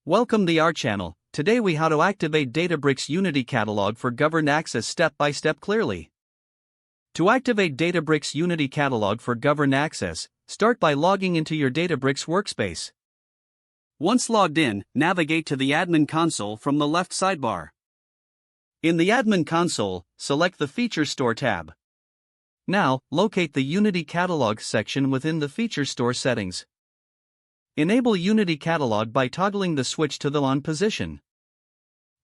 Welcome to our channel. Today we how to activate Databricks Unity Catalog for governed access step by step clearly. To activate Databricks Unity Catalog for governed access, start by logging into your Databricks workspace. Once logged in, navigate to the Admin Console from the left sidebar. In the Admin Console, select the Feature Store tab. Now, locate the Unity Catalog section within the Feature Store settings. Enable Unity Catalog by toggling the switch to the on position.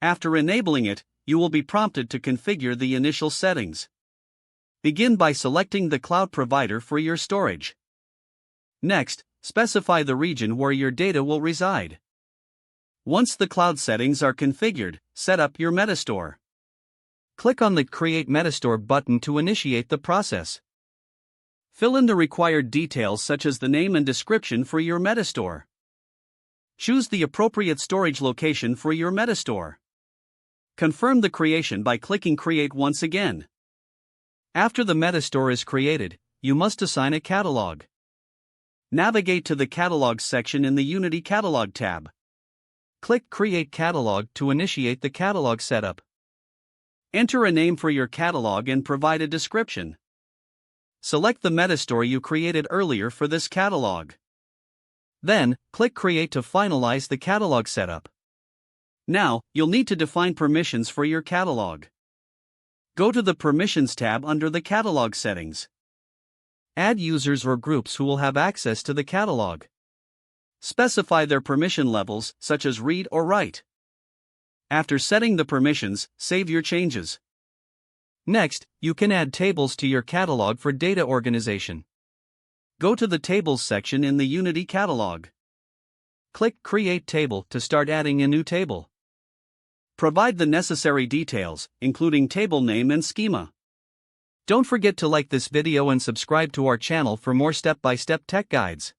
After enabling it, you will be prompted to configure the initial settings. Begin by selecting the cloud provider for your storage. Next, specify the region where your data will reside. Once the cloud settings are configured, set up your Metastore. Click on the Create Metastore button to initiate the process. Fill in the required details such as the name and description for your Metastore. Choose the appropriate storage location for your Metastore. Confirm the creation by clicking Create once again. After the Metastore is created, you must assign a catalog. Navigate to the Catalog section in the Unity Catalog tab. Click Create Catalog to initiate the catalog setup. Enter a name for your catalog and provide a description. Select the Metastore you created earlier for this catalog. Then, click Create to finalize the catalog setup. Now, you'll need to define permissions for your catalog. Go to the Permissions tab under the Catalog settings. Add users or groups who will have access to the catalog. Specify their permission levels, such as read or write. After setting the permissions, save your changes. Next, you can add tables to your catalog for data organization. Go to the Tables section in the Unity Catalog. Click Create Table to start adding a new table. Provide the necessary details, including table name and schema. Don't forget to like this video and subscribe to our channel for more step-by-step tech guides.